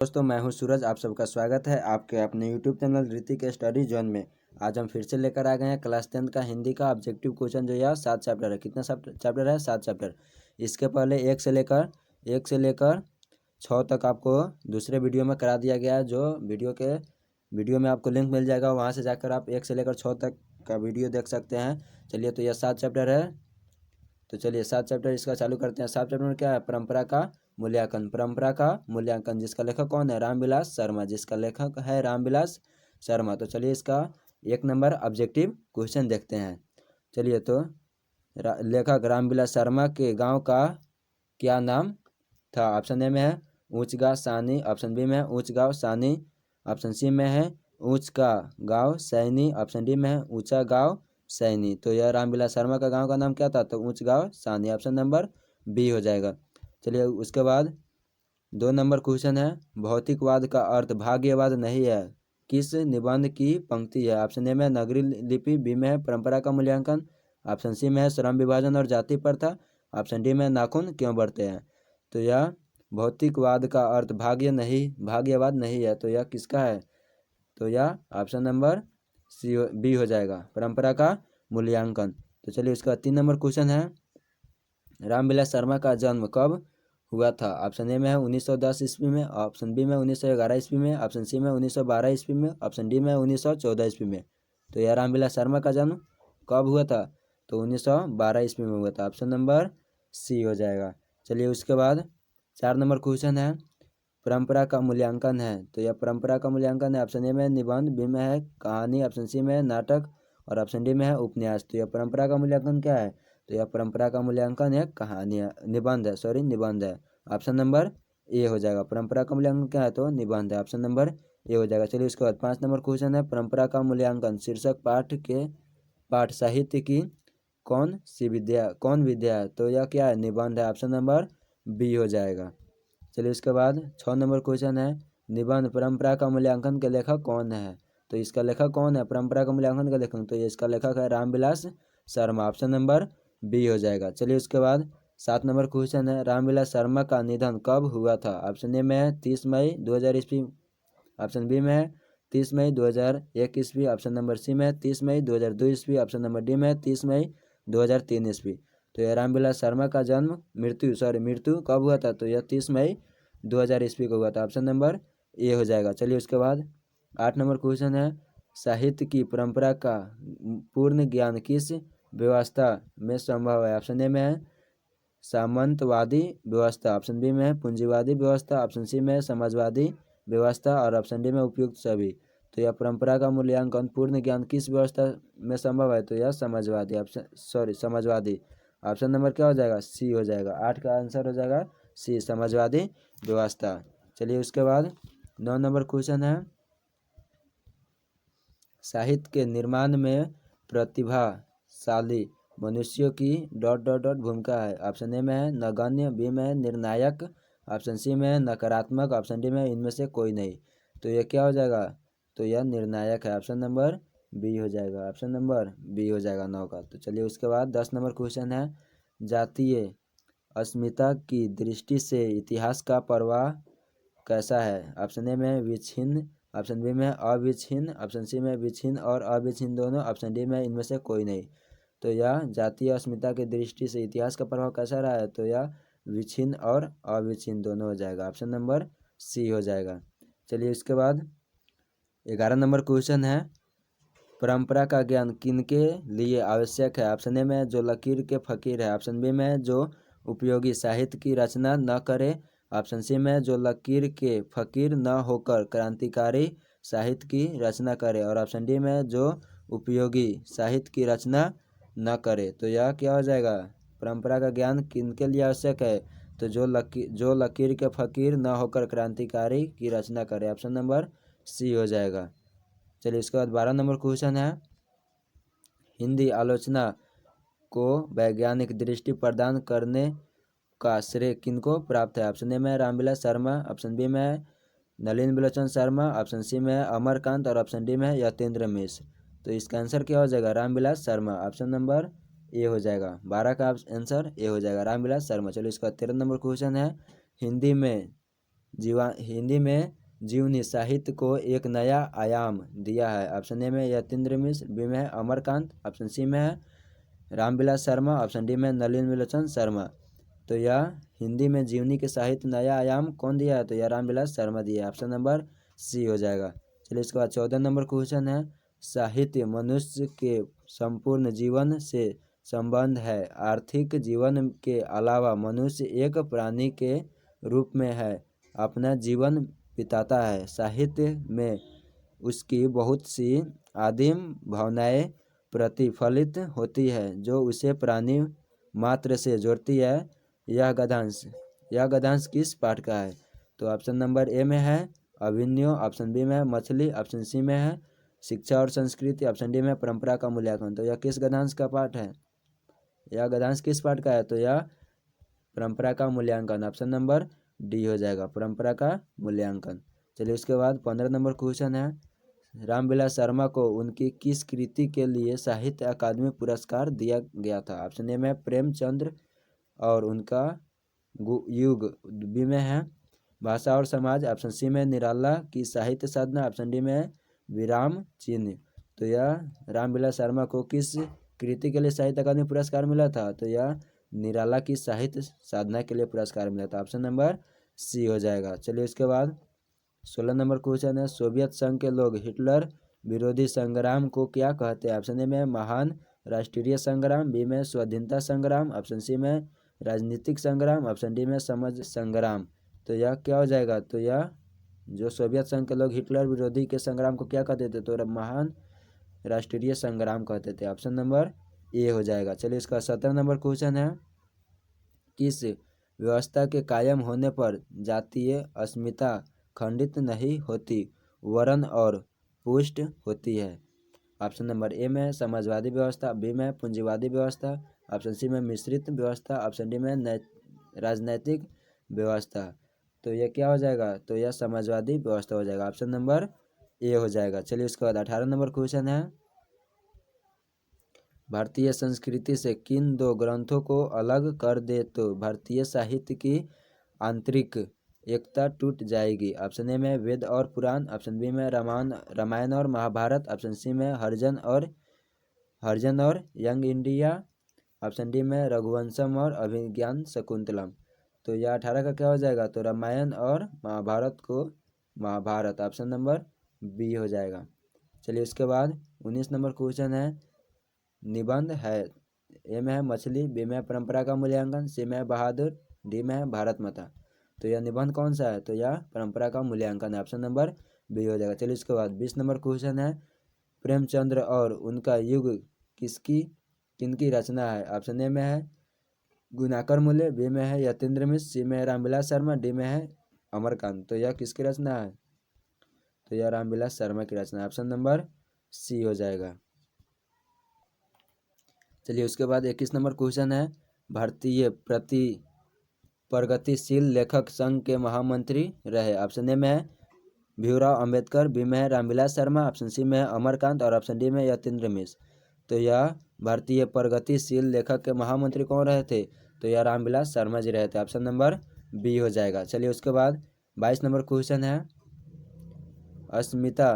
दोस्तों मैं हूं सूरज। आप सबका स्वागत है आपके अपने YouTube channel Hrithik study zone में। आज हम फिर से लेकर आ गए हैं क्लास 10 का हिंदी का ऑब्जेक्टिव क्वेश्चन जो यह 7 चैप्टर है। कितना चैप्टर है? 7 चैप्टर। इसके पहले एक से लेकर 6 तक आपको दूसरे वीडियो में करा दिया गया है। जो वीडियो में आपको लिंक मिल जाएगा, वहाँ से जाकर आप 1 से लेकर 6 तक का वीडियो देख सकते हैं। चलिए, तो यह 7 चैप्टर है। तो चलिए 7 चैप्टर इसका चालू करते हैं। 7 चैप्टर में क्या है? परंपरा का मूल्यांकन। परंपरा का मूल्यांकन, जिसका लेखक कौन है? रामविलास शर्मा। जिसका लेखक है रामविलास शर्मा। तो चलिए इसका 1 नंबर ऑब्जेक्टिव क्वेश्चन देखते हैं। चलिए, तो लेखक रामविलास शर्मा के गांव का क्या नाम था? ऑप्शन ए में है ऊंच गांव सानी, ऑप्शन बी में है ऊंच गांव सानी, ऑप्शन सी में है ऊंच का गांव सैनी, ऑप्शन डी में है ऊंचा गांव सैनी। तो यह रामविलास शर्मा का गांव का नाम क्या था? तो ऊंच गांव सानी। ऑप्शन नंबर बी हो जाएगा। चलिए उसके बाद 2 नंबर क्वेश्चन है, भौतिकवाद का अर्थ भाग्यवाद नहीं है किस निबंध की पंक्ति है? ऑप्शन ए में नगरीय लिपि, बी में है परंपरा का मूल्यांकन, ऑप्शन सी में है श्रम विभाजन और जाति प्रथा, ऑप्शन डी में नाखून क्यों बढ़ते हैं। तो यह भौतिकवाद का अर्थ भाग्यवाद नहीं है। तो यह किसका है? तो यह ऑप्शन नंबर सी बी हो जाएगा, परंपरा का मूल्यांकन। तो चलिए उसका 3 नंबर क्वेश्चन है, रामविलास शर्मा का जन्म कब हुआ था? ऑप्शन ए में है 1910 ईस्वी में, ऑप्शन बी में 1911 ईस्वी में, ऑप्शन सी में 1912 ईस्वी में, ऑप्शन डी में 1914 ईस्वी में। तो यह रामविलास शर्मा का जन्म कब हुआ था? तो 1912 ईस्वी में हुआ था। ऑप्शन नंबर सी हो जाएगा। चलिए उसके बाद 4 नंबर क्वेश्चन है, परंपरा का मूल्यांकन है। तो यह परंपरा का मूल्यांकन है। ऑप्शन ए में निबंध, बी में है कहानी, ऑप्शन सी में है नाटक और ऑप्शन डी में है उपन्यास। तो यह परंपरा का मूल्यांकन क्या है? तो यह परंपरा का मूल्यांकन है कहानी, निबंध है। ऑप्शन नंबर ए हो जाएगा। परंपरा का मूल्यांकन क्या है? तो निबंध है। ऑप्शन नंबर ए हो जाएगा। चलिए उसके बाद 5 नंबर क्वेश्चन है, परंपरा का मूल्यांकन शीर्षक पाठ साहित्य की कौन विद्या है? तो यह क्या है? निबंध है। ऑप्शन नंबर बी हो जाएगा। चलिए उसके बाद 6 नंबर क्वेश्चन है, निबंध परंपरा का मूल्यांकन के लेखक कौन है? तो इसका लेखक कौन है परंपरा का मूल्यांकन का लेखक? तो ये इसका लेखक है Ramvilas Sharma. Option number B हो जाएगा। चलिए उसके बाद 7 नंबर क्वेश्चन है, रामविलास शर्मा का निधन कब हुआ था? ऑप्शन ए में है 30 मई 2000 ईस्वी, ऑप्शन बी में है 30 मई 2001 ईस्वी, ऑप्शन नंबर सी में है 30 मई 2002 ईस्वी, ऑप्शन नंबर डी में है 30 मई 2003 ईस्वी। तो यह रामविलास शर्मा का मृत्यु कब हुआ था? तो यह 30 मई 2000 ईस्वी को हुआ था। ऑप्शन नंबर ए हो जाएगा। चलिए उसके बाद 8 नंबर क्वेश्चन है, साहित्य की परंपरा का पूर्ण ज्ञान किस व्यवस्था में संभव है? ऑप्शन ए में है सामंतवादी व्यवस्था, ऑप्शन बी में है पूंजीवादी व्यवस्था, ऑप्शन सी में है समाजवादी व्यवस्था और ऑप्शन डी में उपयुक्त सभी। तो यह परंपरा का मूल्यांकन पूर्ण ज्ञान किस व्यवस्था में संभव है? तो यह समाजवादी। ऑप्शन नंबर क्या हो जाएगा? सी हो जाएगा। 8 का आंसर हो जाएगा सी, समाजवादी व्यवस्था। चलिए उसके बाद 9 नंबर क्वेश्चन है, साहित्य के निर्माण में प्रतिभाशाली मनुष्यों की भूमिका है। ऑप्शन ए में है नगण्य, बी में है निर्णायक, ऑप्शन सी में है नकारात्मक, ऑप्शन डी में इनमें से कोई नहीं। तो यह क्या हो जाएगा? तो यह निर्णायक है। ऑप्शन नंबर बी हो जाएगा। ऑप्शन नंबर बी हो जाएगा 9 का। तो चलिए उसके बाद 10 नंबर क्वेश्चन है, जातीय अस्मिता की दृष्टि से इतिहास का प्रवाह कैसा है? ऑप्शन ए में विच्छिन्न, ऑप्शन बी में अविच्छिन्न, ऑप्शन सी में विच्छिन्न और अविच्छिन्न दोनों, ऑप्शन डी में इनमें से कोई नहीं। तो यह जातीय अस्मिता की दृष्टि से इतिहास का प्रभाव कैसा रहा है? तो यह विच्छिन्न और अविच्छिन्न दोनों हो जाएगा। ऑप्शन नंबर सी हो जाएगा। चलिए इसके बाद 11 नंबर क्वेश्चन है, परंपरा का ज्ञान किनके लिए आवश्यक है? ऑप्शन ए में जो लकीर के फकीर है, ऑप्शन बी में जो उपयोगी साहित्य की रचना न करे, ऑप्शन सी में जो लकीर के फकीर न होकर क्रांतिकारी साहित्य की रचना करे और ऑप्शन डी में जो उपयोगी साहित्य की रचना न करे। तो यह क्या हो जाएगा? परंपरा का ज्ञान किनके लिए आवश्यक है? तो जो लकीर के फकीर न होकर क्रांतिकारी की रचना करे। ऑप्शन नंबर सी हो जाएगा। चलिए इसके बाद 12 नंबर क्वेश्चन है, हिंदी आलोचना को वैज्ञानिक दृष्टि प्रदान करने का श्रेय किनको प्राप्त है? ऑप्शन ए में रामविलास शर्मा, ऑप्शन बी में नलिन बिलोचन शर्मा, ऑप्शन सी में अमरकांत और ऑप्शन डी में यतेंद्र मिश्र। तो इसका आंसर क्या हो जाएगा? Ramvilas Sharma. Option number A हो जाएगा। 12 का आंसर ए हो जाएगा, रामविलास शर्मा। चलो इसका 13 नंबर क्वेश्चन है, हिंदी में हिंदी में जीवनी साहित्य को एक नया आयाम दिया है। ऑप्शन ए में यतीन्द्र मिश्र, बी में है अमरकांत, ऑप्शन सी में है रामविलास शर्मा, ऑप्शन डी में नलिन विलोचन शर्मा। तो यह हिंदी में जीवनी के साहित्य नया आयाम कौन दिया है? तो यह रामविलास शर्मा दिया है। ऑप्शन नंबर सी हो जाएगा। चलिए इसके बाद 14 नंबर क्वेश्चन है, साहित्य मनुष्य के संपूर्ण जीवन से संबंध है। आर्थिक जीवन के अलावा मनुष्य एक प्राणी के रूप में है, अपना जीवन बिताता है। साहित्य में उसकी बहुत सी आदिम भावनाएं प्रतिफलित होती है जो उसे प्राणी मात्र से जोड़ती है। यह गद्यांश किस पाठ का है? तो ऑप्शन नंबर ए में है अभिनयो, ऑप्शन बी में है मछली, ऑप्शन सी में है शिक्षा और संस्कृति, ऑप्शन डी में परंपरा का मूल्यांकन। तो यह किस गद्यांश का पाठ है? यह गद्यांश किस पाठ का है? तो यह परंपरा का मूल्यांकन, ऑप्शन नंबर डी हो जाएगा, परंपरा का मूल्यांकन। चलिए उसके बाद 15 नंबर क्वेश्चन है, रामविलास शर्मा को उनकी किस कृति के लिए साहित्य अकादमी पुरस्कार दिया गया था? ऑप्शन ए में प्रेमचंद्र और उनका युग, बी में है भाषा और समाज, ऑप्शन सी में निराला की साहित्य साधना, ऑप्शन डी में विराम चिन्ह। तो यह रामविलास शर्मा को किस कृति के लिए साहित्य अकादमी पुरस्कार मिला था? तो यह निराला की साहित्य साधना के लिए पुरस्कार मिला था, ऑप्शन नंबर सी हो जाएगा। चलिए उसके बाद 16 नंबर क्वेश्चन है, सोवियत संघ के लोग हिटलर विरोधी संग्राम को क्या कहते हैं? ऑप्शन ए में महान राष्ट्रीय संग्राम, बी में स्वाधीनता संग्राम, ऑप्शन सी में राजनीतिक संग्राम, ऑप्शन डी में समझ संग्राम। तो यह क्या हो जाएगा? तो यह जो सोवियत संघ के लोग हिटलर विरोधी के संग्राम को क्या कहते थे? तो महान राष्ट्रीय संग्राम कहते थे, ऑप्शन नंबर ए हो जाएगा। चलिए इसका 17 नंबर क्वेश्चन है, किस व्यवस्था के कायम होने पर जातीय अस्मिता खंडित नहीं होती, वर्ण और पुष्ट होती है? ऑप्शन नंबर ए में समाजवादी व्यवस्था, बी में पूंजीवादी व्यवस्था, ऑप्शन सी में मिश्रित व्यवस्था, ऑप्शन डी में राजनैतिक व्यवस्था। तो यह क्या हो जाएगा? तो यह समाजवादी व्यवस्था हो जाएगा, ऑप्शन नंबर ए हो जाएगा। चलिए उसके बाद 18 नंबर क्वेश्चन है, भारतीय संस्कृति से किन दो ग्रंथों को अलग कर दे तो भारतीय साहित्य की आंतरिक एकता टूट जाएगी? ऑप्शन ए में वेद और पुराण, ऑप्शन बी में रामायण और महाभारत, ऑप्शन सी में हरिजन और यंग इंडिया, ऑप्शन डी में रघुवंशम और अभिज्ञान शकुंतलम। तो यह 18 का क्या हो जाएगा? तो रामायण और महाभारत को महाभारत, ऑप्शन नंबर बी हो जाएगा। चलिए उसके बाद 19 नंबर क्वेश्चन है, निबंध है। ए में है मछली, बी में परंपरा का मूल्यांकन, सी में बहादुर, डी में है भारत माता। तो यह निबंध कौन सा है? तो यह परंपरा का मूल्यांकन है, ऑप्शन नंबर बी हो जाएगा। चलिए इसके बाद 20 नंबर क्वेश्चन है, प्रेमचंद्र और उनका युग किनकी रचना है? ऑप्शन ए में है गुनाकर मूल्य, बी में है यतीन्द्र मिश्र, सी में है रामविलास शर्मा, डी में है अमरकांत। तो यह किसकी रचना है? तो यह रामविलास शर्मा की रचना है, ऑप्शन नंबर सी हो जाएगा। चलिए उसके बाद 21 नंबर क्वेश्चन है, भारतीय प्रगतिशील लेखक संघ के महामंत्री रहे? ऑप्शन ए में है भीमराव अंबेडकर, बी में है रामविलास शर्मा, ऑप्शन सी में है अमरकांत और ऑप्शन डी में यतीन्द्र मिश्र। तो यह भारतीय प्रगतिशील लेखक के महामंत्री कौन रहे थे? तो यह रामविलास शर्मा जी रहे थे, ऑप्शन नंबर बी हो जाएगा। चलिए उसके बाद 22 नंबर क्वेश्चन है, अस्मिता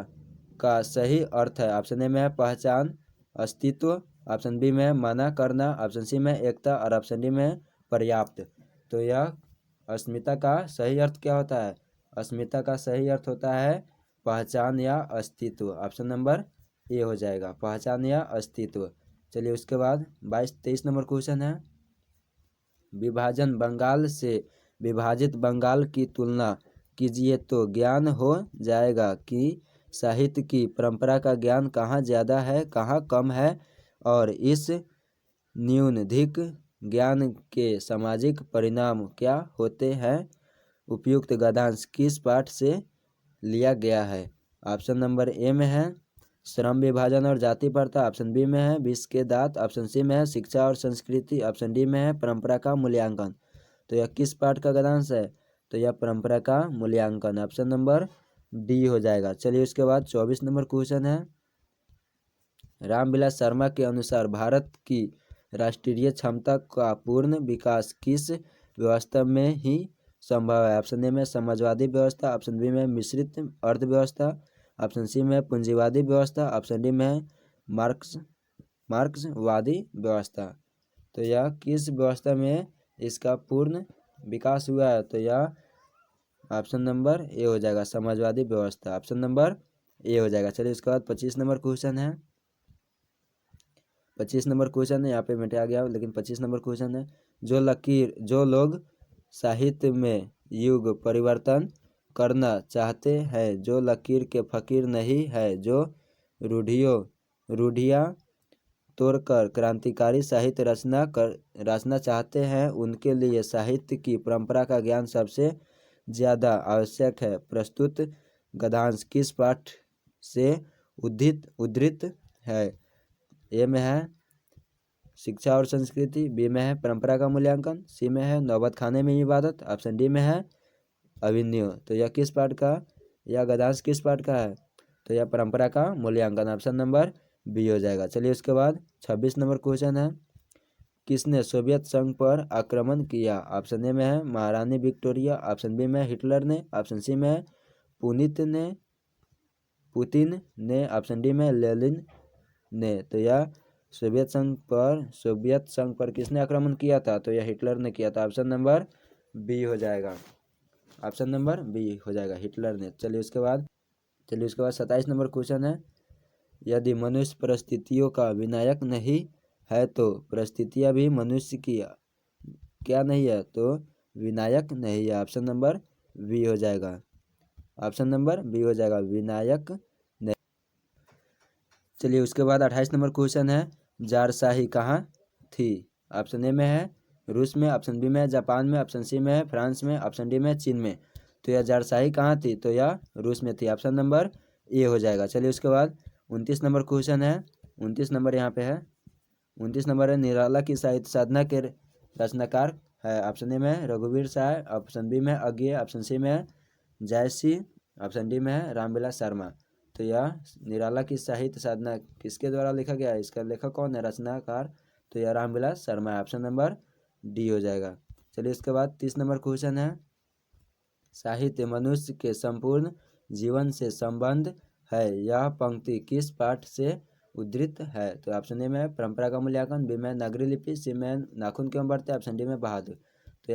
का सही अर्थ है? ऑप्शन ए में है पहचान, अस्तित्व, ऑप्शन बी में मना करना, ऑप्शन सी में एकता और ऑप्शन डी में पर्याप्त। तो यह अस्मिता का सही अर्थ क्या होता है? अस्मिता का सही अर्थ होता है पहचान या अस्तित्व, ऑप्शन नंबर ए हो जाएगा, पहचान या अस्तित्व। चलिए उसके बाद 23 नंबर क्वेश्चन है, विभाजन बंगाल से विभाजित बंगाल की तुलना कीजिए तो ज्ञान हो जाएगा कि साहित्य की परंपरा का ज्ञान कहाँ ज़्यादा है, कहाँ कम है, और इस न्यूनधिक ज्ञान के सामाजिक परिणाम क्या होते हैं? उपयुक्त गद्यांश किस पाठ से लिया गया है? ऑप्शन नंबर ए में है श्रम विभाजन और जाति प्रथा, ऑप्शन बी में है विष के दांत, ऑप्शन सी में है शिक्षा और संस्कृति, ऑप्शन डी में है परंपरा का मूल्यांकन। तो यह किस पाठ का गद्यांश है? तो यह परंपरा का मूल्यांकन, ऑप्शन नंबर डी हो जाएगा। चलिए उसके बाद 24 नंबर क्वेश्चन है, रामविलास शर्मा के अनुसार भारत की राष्ट्रीय क्षमता का पूर्ण विकास किस व्यवस्था में ही संभव है। ऑप्शन ए में समाजवादी व्यवस्था, ऑप्शन बी में मिश्रित अर्थव्यवस्था, ऑप्शन सी में पूंजीवादी व्यवस्था, ऑप्शन डी में मार्क्सवादी व्यवस्था। तो यह किस व्यवस्था में इसका पूर्ण विकास हुआ है? तो यह ऑप्शन नंबर ए हो जाएगा, समाजवादी व्यवस्था। ऑप्शन नंबर ए हो जाएगा। चलिए इसके बाद 25 नंबर क्वेश्चन है। 25 नंबर क्वेश्चन है, यहाँ पे मिटा गया लेकिन 25 नंबर क्वेश्चन है। जो लोग साहित्य में युग परिवर्तन करना चाहते हैं, जो लकीर के फकीर नहीं है, जो रूढ़ियाँ तोड़कर क्रांतिकारी साहित्य रचना चाहते हैं, उनके लिए साहित्य की परंपरा का ज्ञान सबसे ज़्यादा आवश्यक है। प्रस्तुत गद्यांश किस पाठ से उद्धृत है? ए में है शिक्षा और संस्कृति, बी में है परंपरा का मूल्यांकन, सी में है नौबत खाने में इबादत, ऑप्शन डी में है अभिनय। तो यह किस पाठ का, यह गद्यांश किस पाठ का है? तो यह परंपरा का मूल्यांकन, ऑप्शन नंबर बी हो जाएगा। चलिए उसके बाद 26 नंबर क्वेश्चन है। किसने सोवियत संघ पर आक्रमण किया? ऑप्शन ए में है महारानी विक्टोरिया, ऑप्शन बी में हिटलर ने, ऑप्शन सी में पुतिन ने, ऑप्शन डी में लेनिन ने। तो यह सोवियत संघ पर किसने आक्रमण किया था? तो यह हिटलर ने किया था। ऑप्शन नंबर बी हो जाएगा, ऑप्शन नंबर बी हो जाएगा, हिटलर ने। चलिए उसके बाद 27 नंबर क्वेश्चन है। यदि मनुष्य परिस्थितियों का विनायक नहीं है तो परिस्थितियां भी मनुष्य की क्या नहीं है? तो विनायक नहीं है। ऑप्शन नंबर बी हो जाएगा, ऑप्शन नंबर बी हो जाएगा, विनायक नहीं। चलिए उसके बाद 28 नंबर क्वेश्चन है। जारशाही कहाँ थी? ऑप्शन ए में है रूस में, ऑप्शन बी में है जापान में, ऑप्शन सी में है फ्रांस में, ऑप्शन डी में है चीन में। तो यह जारशाही कहाँ थी? तो यह रूस में थी। ऑप्शन नंबर ए हो जाएगा। चलिए उसके बाद 29 नंबर क्वेश्चन है। 29 नंबर यहाँ पे है। 29 नंबर है निराला की साहित्य साधना के रचनाकार है। ऑप्शन ए में है रघुवीर साय, ऑप्शन बी में है अज्ञेय, ऑप्शन सी में है जयसी, ऑप्शन डी में है रामविलास शर्मा। तो यह निराला की साहित्य साधना किसके द्वारा लिखा गया है? इसका लेखक कौन है, रचनाकार? तो यह रामविलास शर्मा है। ऑप्शन नंबर डी हो जाएगा। चलिए इसके बाद 30 नंबर क्वेश्चन है। साहित्य मनुष्य के संपूर्ण जीवन से संबंध है, यह पंक्ति किस पाठ से उद्धृत है? तो ऑप्शन ए में परंपरा का मूल्यांकन, बी में नागरी लिपि, सी में नाखून क्यों बढ़ते, ऑप्शन डी में बहादुर। तो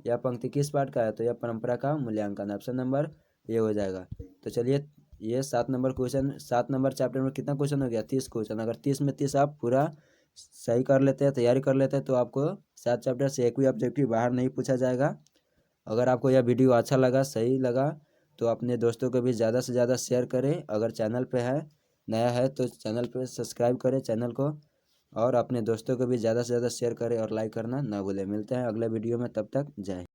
यह पंक्ति किस पाठ का है? तो यह परंपरा का मूल्यांकन, ऑप्शन नंबर ए हो जाएगा। तो चलिए ये 7 नंबर क्वेश्चन, 7 नंबर चैप्टर में कितना क्वेश्चन हो गया? 30 क्वेश्चन। अगर 30 में 30 आप पूरा सही कर लेते हैं, तैयारी कर लेते हैं, तो आपको 7 चैप्टर से एक भी ऑब्जेक्टिव बाहर नहीं पूछा जाएगा। अगर आपको यह वीडियो अच्छा लगा, सही लगा, तो अपने दोस्तों को भी ज़्यादा से ज़्यादा शेयर करें। अगर चैनल पे है, नया है, तो चैनल पे सब्सक्राइब करें चैनल को, और अपने दोस्तों को भी ज़्यादा से ज़्यादा शेयर करें और लाइक करना ना भूलें। मिलते हैं अगले वीडियो में, तब तक जय हिंद।